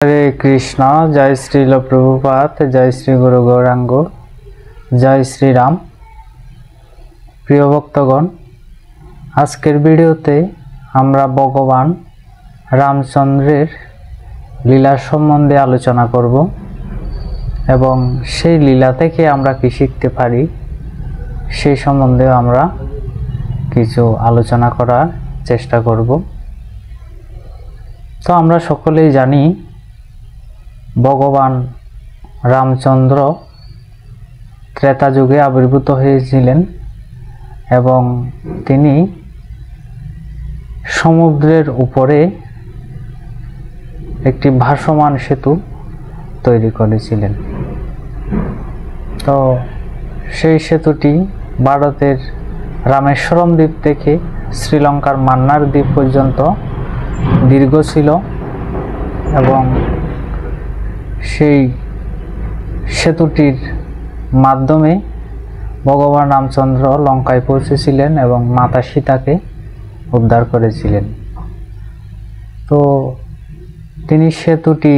হরে কৃষ্ণ। জয় শ্রীল প্রভুপাদ, জয় শ্রী গুরু গৌরাঙ্গ, জয় শ্রীরাম। প্রিয় ভক্তগণ, আজকের ভিডিওতে আমরা ভগবান রামচন্দ্রের লীলা সম্বন্ধে আলোচনা করব এবং সেই লীলা থেকে আমরা কি শিখতে পারি সেই সম্বন্ধে আমরা কিছু আলোচনা করার চেষ্টা করব। তো আমরা সকলেই জানি ভগবান রামচন্দ্র ত্রেতা যুগে আবির্ভূত হয়েছিলেন এবং তিনি সমুদ্রের উপরে একটি ভাসমান সেতু তৈরি করেছিলেন। তো সেই সেতুটি ভারতের রামেশ্বরম দ্বীপ থেকে শ্রীলঙ্কার মান্নার দ্বীপ পর্যন্ত দীর্ঘ ছিল এবং সেই সেতুটির মাধ্যমে ভগবান রামচন্দ্র লঙ্কায় পৌঁছেছিলেন এবং মাতা সীতাকে উদ্ধার করেছিলেন। তো তিনি সেতুটি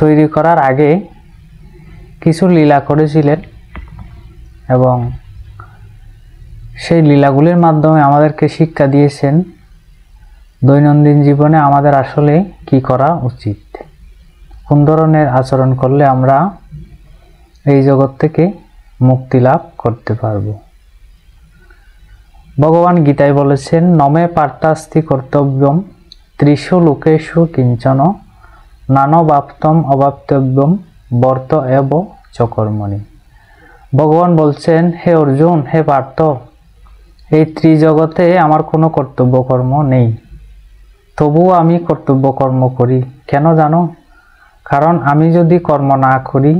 তৈরি করার আগে কিছু লীলা করেছিলেন এবং সেই লীলাগুলির মাধ্যমে আমাদেরকে শিক্ষা দিয়েছেন দৈনন্দিন জীবনে আমাদের আসলে কি করা উচিত, কোন ধরনের আচরণ করলে আমরা এই জগৎ থেকে মুক্তি লাভ করতে পারব। ভগবান গীতায় বলেছেন, নমে পার্থাস্তি কর্তব্যম ত্রিষু লোকেষু কিঞ্চন নানবাপ্তম অবাপ্তব্যম বর্ত এব চকর্মণি। ভগবান বলছেন, হে অর্জুন, হে পার্থ, এই ত্রিজগতে আমার কোনো কর্তব্য কর্ম নেই, তবুও আমি কর্তব্য কর্ম করি। কেন জানো? কারণ আমি যদি কর্ম না করি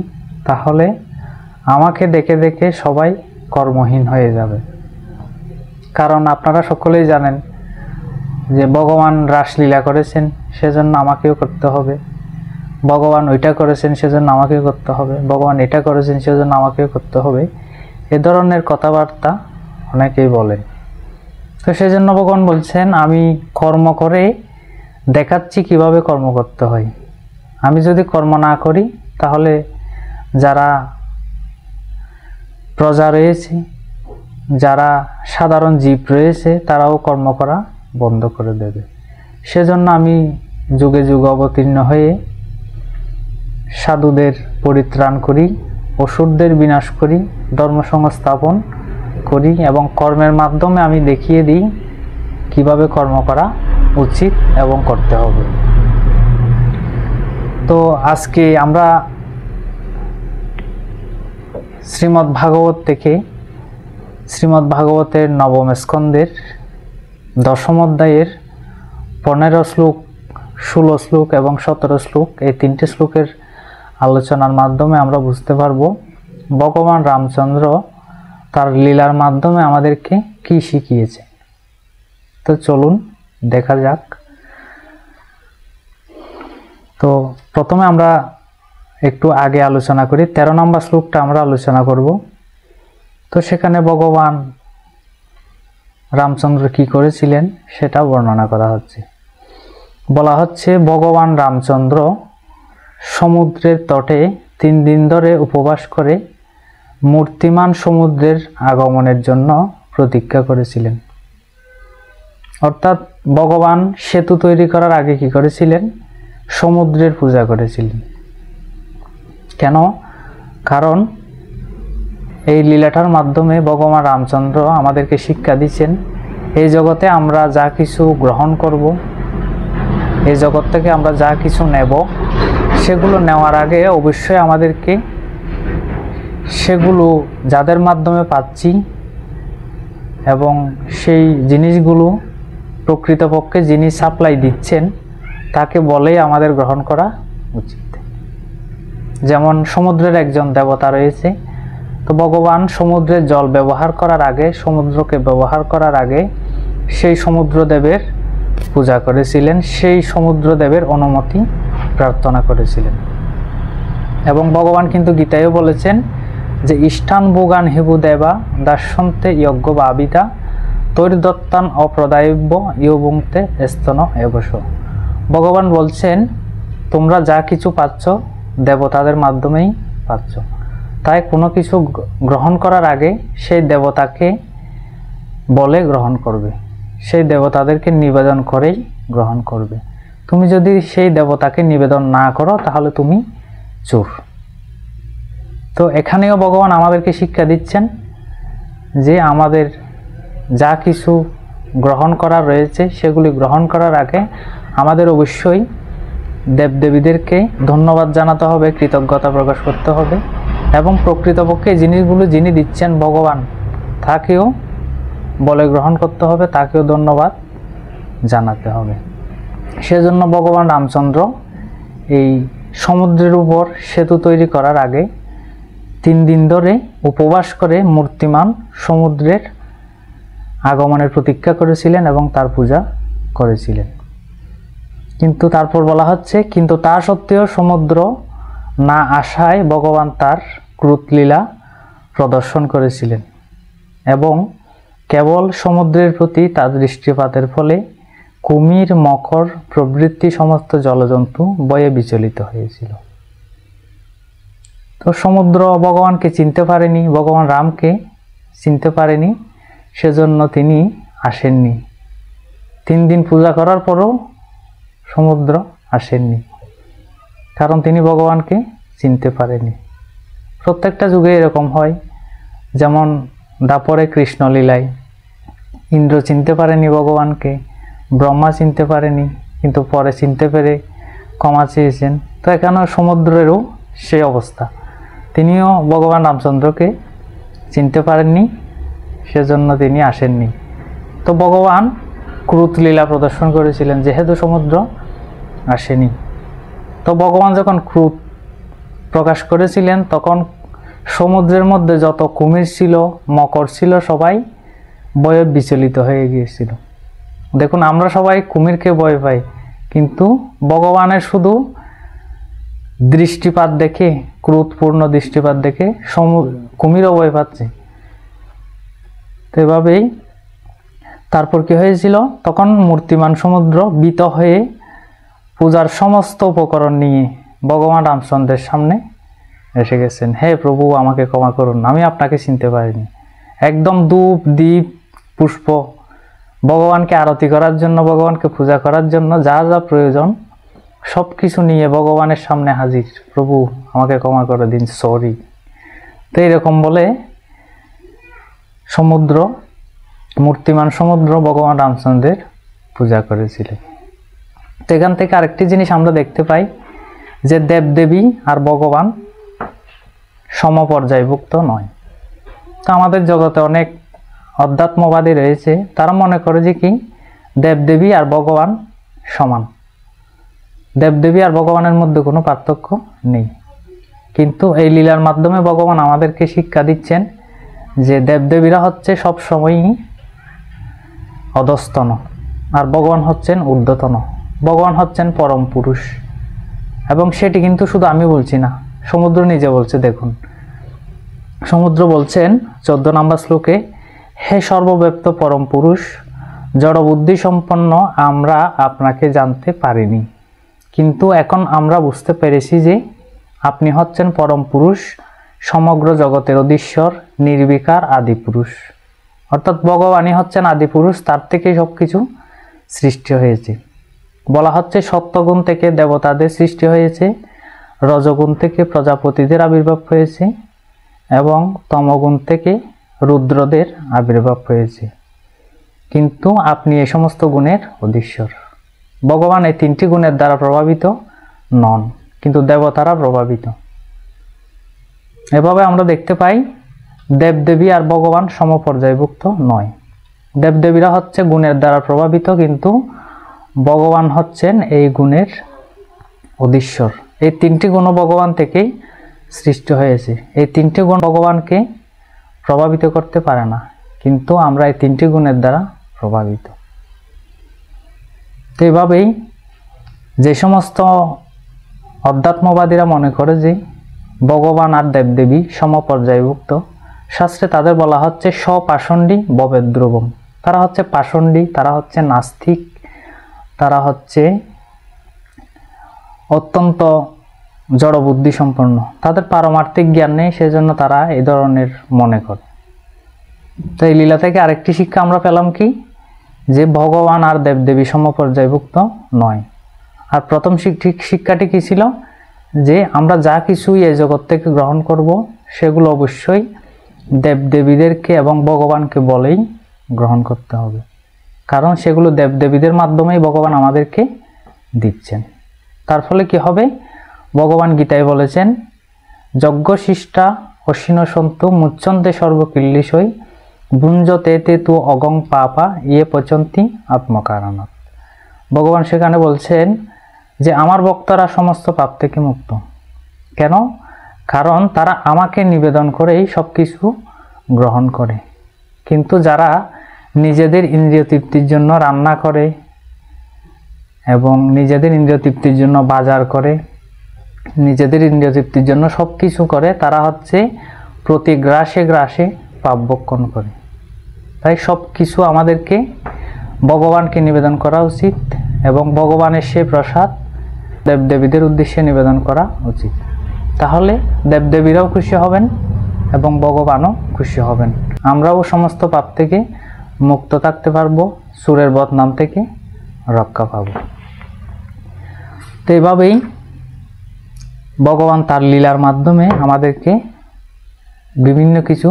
তাহলে আমাকে দেখে দেখে সবাই কর্মহীন হয়ে যাবে। কারণ আপনারা সকলেই জানেন যে ভগবান রাসলীলা করেছেন, সেজন্য আমাকেও করতে হবে। ভগবান ওইটা করেছেন, সেজন্য আমাকেও করতে হবে। ভগবান এটা করেছেন, সেজন্য আমাকেও করতে হবে। এ ধরনের কথাবার্তা অনেকেই বলেন। তো সেজন্য ভগবান বলছেন, আমি কর্ম করে দেখাচ্ছি কিভাবে কর্ম করতে হয়। আমি যদি কর্ম না করি তাহলে যারা প্রজা রয়েছে, যারা সাধারণ জীব রয়েছে, তারাও কর্ম করা বন্ধ করে দেবে। সেজন্য আমি যুগে যুগে অবতীর্ণ হয়ে সাধুদের পরিত্রাণ করি, অসুরদের বিনাশ করি, ধর্ম সংস্থাপন করি এবং কর্মের মাধ্যমে আমি দেখিয়ে দিই কিভাবে কর্ম করা উচিত এবং করতে হবে। তো আজকে আমরা শ্রীমদ্ ভাগবত থেকে শ্রীমদ্ ভাগবতের নবম স্কন্ধের দশম অধ্যায়ের 15 শ্লোক, 16 শ্লোক এবং 17 শ্লোক, এই তিনটে শ্লোকের আলোচনার মাধ্যমে আমরা বুঝতে পারব ভগবান রামচন্দ্র তার লীলার মাধ্যমে আমাদেরকে কি শিখিয়েছে। তো চলুন দেখা যাক। তো প্রথমে আমরা একটু আগে আলোচনা করি, 13 নম্বর শ্লোকটা আমরা আলোচনা করব। তো সেখানে ভগবান রামচন্দ্র কি করেছিলেন সেটা বর্ণনা করা হচ্ছে। বলা হচ্ছে, ভগবান রামচন্দ্র সমুদ্রের তটে 3 দিন ধরে উপবাস করে মূর্তিমান সমুদ্রের আগমনের জন্য প্রতীক্ষা করেছিলেন। অর্থাৎ ভগবান সেতু তৈরি করার আগে কি করেছিলেন? সমুদ্রের পূজা করেছিলেন। কেন? কারণ এই লীলাটার মাধ্যমে ভগবান রামচন্দ্র আমাদেরকে শিক্ষা দিচ্ছেন, এই জগতে আমরা যা কিছু গ্রহণ করব, এই জগৎ থেকে আমরা যা কিছু নেব, সেগুলো নেওয়ার আগে অবশ্যই আমাদেরকে সেগুলো যাদের মাধ্যমে পাচ্ছি এবং সেই জিনিসগুলো প্রকৃতপক্ষে যিনি সাপ্লাই দিচ্ছেন তাকে বলেই আমাদের গ্রহণ করা উচিত। যেমন সমুদ্রের একজন দেবতা রয়েছে, তো ভগবান সমুদ্রের জল ব্যবহার করার আগে, সমুদ্রকে ব্যবহার করার আগে সেই সমুদ্রদেবের পূজা করেছিলেন, সেই সমুদ্রদেবের অনুমতি প্রার্থনা করেছিলেন। এবং ভগবান কিন্তু গীতায়ও বলেছেন যে ইষ্টান ভোগান হেবু দেবা দাস্যন্তে যজ্ঞ ভাবিতা তৈর্দত্তান অপ্রদায়ব্য ইয়বুংতে স্তন এবস। ভগবান বলছেন তোমরা যা কিছু পাচ্ছ দেবতাদের মাধ্যমেই পাচ্ছ। তাই কোনো কিছু গ্রহণ করার আগে সেই দেবতাকে বলে গ্রহণ করবে, সেই দেবতাদেরকে নিবেদন করেই গ্রহণ করবে। তুমি যদি সেই দেবতাকে নিবেদন না করো তাহলে তুমি চোর। তো এখানেও ভগবান আমাদেরকে শিক্ষা দিচ্ছেন যে আমাদের যা কিছু গ্রহণ করার রয়েছে সেগুলি গ্রহণ করার আগে আমাদের অবশ্যই দেবদেবীদেরকে ধন্যবাদ জানাতে হবে, কৃতজ্ঞতা প্রকাশ করতে হবে এবং প্রকৃতপক্ষে জিনিসগুলো যিনি দিচ্ছেন ভগবান তাকেও বলে গ্রহণ করতে হবে, তাকেও ধন্যবাদ জানাতে হবে। সেজন্য ভগবান রামচন্দ্র এই সমুদ্রের উপর সেতু তৈরি করার আগে 3 দিন ধরে উপবাস করে মূর্তিমান সমুদ্রের আগমনের প্রতীক্ষা করেছিলেন এবং তার পূজা করেছিলেন। কিন্তু তারপর বলা হচ্ছে, কিন্তু তা সত্ত্বেও সমুদ্র না আসায় ভগবান তার ক্রোধলীলা প্রদর্শন করেছিলেন এবং কেবল সমুদ্রের প্রতি তার দৃষ্টিপাতের ফলে কুমির, মকর প্রভৃতি সমস্ত জলজন্তু ভয়ে বিচলিত হয়েছিল। তো সমুদ্র ভগবানকে চিনতে পারেনি, ভগবান রামকে চিনতে পারেনি, সেজন্য তিনি আসেননি। 3 দিন পূজা করার পরও সমুদ্র আসেননি, কারণ তিনি ভগবানকে চিনতে পারেনি। প্রত্যেকটা যুগে এরকম হয়, যেমন দাপরে কৃষ্ণলীলায় ইন্দ্র চিনতে পারেনি ভগবানকে, ব্রহ্মা চিনতে পারেনি, কিন্তু পরে চিনতে পেরে ক্ষমা চেয়েছেন। তো এখানেও সমুদ্রেরও সেই অবস্থা, তিনিও ভগবান রামচন্দ্রকে চিনতে পারেননি, সেজন্য তিনি আসেননি। তো ভগবান ক্রোধলীলা প্রদর্শন করেছিলেন যেহেতু সমুদ্র আসেনি। তো ভগবান যখন ক্রোধ প্রকাশ করেছিলেন তখন সমুদ্রের মধ্যে যত কুমির ছিল, মকর ছিল, সবাই ভয়ে বিচলিত হয়ে গিয়েছিল। দেখুন, আমরা সবাই কুমিরকে ভয় পাই, কিন্তু ভগবানের শুধু দৃষ্টিপাত দেখে, ক্রোধপূর্ণ দৃষ্টিপাত দেখে কুমিরও ভয় পাচ্ছে। তো এভাবেই তারপর কি হয়েছিল, তখন মূর্তিমান সমুদ্র ভীত হয়ে পূজার সমস্ত উপকরণ নিয়ে ভগবান রামচন্দ্রের সামনে এসে গেছেন। হে প্রভু, আমাকে ক্ষমা করুন, আমি আপনাকে চিনতে পারিনি। একদম ধূপ, দীপ, পুষ্প, ভগবানকে আরতি করার জন্য, ভগবানকে পূজা করার জন্য যা যা প্রয়োজন সব কিছু নিয়ে ভগবানের সামনে হাজির। প্রভু, আমাকে ক্ষমা করে দিন, সরি। তো এরকম বলে সমুদ্র, মূর্তিমান সমুদ্র ভগবান রামচন্দ্রের পূজা করেছিলেন। তো এখান থেকে আরেকটি জিনিস আমরা দেখতে পাই যে দেবদেবী আর ভগবান সমপর্যায়ভুক্ত নয়। তো আমাদের জগতে অনেক অধ্যাত্মবাদী রয়েছে, তারা মনে করে যে কি দেবদেবী আর ভগবান সমান, দেবদেবী আর ভগবানের মধ্যে কোনো পার্থক্য নেই। কিন্তু এই লীলার মাধ্যমে ভগবান আমাদেরকে শিক্ষা দিচ্ছেন যে দেবদেবীরা হচ্ছে সব সময়ই অধস্তন আর ভগবান হচ্ছেন ঊর্ধ্বতন, ভগবান হচ্ছেন পরম পুরুষ। এবং সেটি কিন্তু শুধু আমি বলছি না, সমুদ্র নিজে বলছে। দেখুন, সমুদ্র বলছেন 14 নম্বর শ্লোকে, হে সর্বব্যাপ্ত পরম পুরুষ, জড়বুদ্ধি সম্পন্ন আমরা আপনাকে জানতে পারিনি, কিন্তু এখন আমরা বুঝতে পেরেছি যে আপনি হচ্ছেন পরম পুরুষ, সমগ্র জগতের অধীশ্বর, নির্বিকার আদি পুরুষ। অর্থাৎ ভগবানই হচ্ছেন আদি পুরুষ, তার থেকেই সব কিছু সৃষ্টি হয়েছে। বলা হচ্ছে সত্যগুণ থেকে দেবতাদের সৃষ্টি হয়েছে, রজগুণ থেকে প্রজাপতিদের আবির্ভাব হয়েছে এবং তমগুণ থেকে রুদ্রদের আবির্ভাব হয়েছে। কিন্তু আপনি এই সমস্ত গুণের অধীশ্বর। ভগবান এই 3টি গুণের দ্বারা প্রভাবিত নন, কিন্তু দেবতারা প্রভাবিত। এভাবে আমরা দেখতে পাই দেবদেবী আর ভগবান সমপর্যায়ভুক্ত নয়। দেবদেবীরা হচ্ছে গুণের দ্বারা প্রভাবিত, কিন্তু ভগবান হচ্ছেন এই গুণের অধীশ্বর। এই 3টি গুণ ভগবান থেকেই সৃষ্টি হয়েছে। এই 3টি গুণ ভগবানকে প্রভাবিত করতে পারে না, কিন্তু আমরা এই 3টি গুণের দ্বারা প্রভাবিত। তো এভাবেই যে সমস্ত অধ্যাত্মবাদীরা মনে করে যে ভগবান আর দেবদেবী সমপর্যায়ভুক্ত, শাস্ত্রে তাদের বলা হচ্ছে স্বপাষণ্ডী ভবেদ ধ্রুবম। তারা হচ্ছে পাষণ্ডী, তারা হচ্ছে নাস্তিক, তারা হচ্ছে অত্যন্ত জড়বুদ্ধি সম্পন্ন, তাদের পারমার্থিক জ্ঞান নেই, সেজন্য তারা এই ধরনের মনে করে। তো এই লীলা থেকে আরেকটি শিক্ষা আমরা পেলাম কি, যে ভগবান আর দেবদেবী সমপর্যায়ভুক্ত নয়। আর প্রথম শিক্ষাটি কি ছিল, যে আমরা যা কিছুই এই জগৎ থেকে গ্রহণ করব সেগুলো অবশ্যই দেবদেবীদেরকে এবং ভগবানকে বলেই গ্রহণ করতে হবে, কারণ সেগুলো দেবদেবীদের মাধ্যমেই ভগবান আমাদেরকে দিচ্ছেন। তার ফলে কি হবে, ভগবান গীতায় বলেছেন, যজ্ঞ শিষ্টা অশ্বিন সন্তু মুচ্ছন্তে সর্বকিল্লিশই ভুঞ্জতে তে তু অগং পাপা ইয়ে পচন্তি আত্মকারণাৎ। ভগবান সেখানে বলছেন যে আমার ভক্তরা সমস্ত পাপ থেকে মুক্ত। কেন? কারণ তারা আমাকে নিবেদন করেই সব কিছু গ্রহণ করে। কিন্তু যারা নিজেদের ইন্দ্রিয় তৃপ্তির জন্য রান্না করে এবং নিজেদের ইন্দ্রিয় তৃপ্তির জন্য বাজার করে, নিজেদের ইন্দ্রিয় তৃপ্তির জন্য সব কিছু করে, তারা হচ্ছে প্রতি গ্রাসে গ্রাসে পাপ ভক্ষণ করে। তাই সব কিছু আমাদেরকে ভগবানকে নিবেদন করা উচিত এবং ভগবানের সে প্রসাদ দেবদেবীদের উদ্দেশ্যে নিবেদন করা উচিত। তাহলে দেবদেবীরাও খুশি হবেন এবং ভগবানও খুশি হবেন, আমরাও সমস্ত পাপ থেকে মুক্ত থাকতে পারবো, সুরের বদনাম থেকে রক্ষা পাব। তো এইভাবেই ভগবান তার লীলার মাধ্যমে আমাদেরকে বিভিন্ন কিছু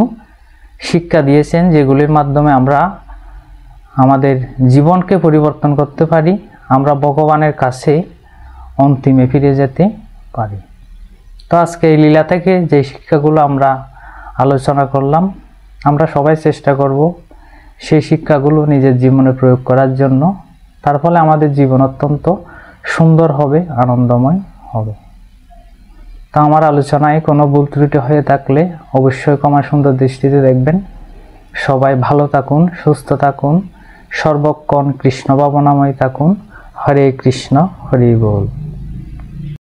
শিক্ষা দিয়েছেন, যেগুলির মাধ্যমে আমরা আমাদের জীবনকে পরিবর্তন করতে পারি, আমরা ভগবানের কাছে অন্তিমে ফিরে যেতে পারি। তো আজকে এই লীলা থেকে যে শিক্ষাগুলো আমরা আলোচনা করলাম, আমরা সবাই চেষ্টা করব সেই শিক্ষাগুলো নিজের জীবনে প্রয়োগ করার জন্য। তার ফলে আমাদের জীবন অত্যন্ত সুন্দর হবে, আনন্দময় হবে। তা আমার আলোচনায় কোনো ভুল ত্রুটি হয়ে থাকলে অবশ্যই ক্ষমা সুন্দর দৃষ্টিতে দেখবেন। সবাই ভালো থাকুন, সুস্থ থাকুন, সর্বক্ষণ কৃষ্ণ ভাবনাময় থাকুন। হরে কৃষ্ণ, হরি বল।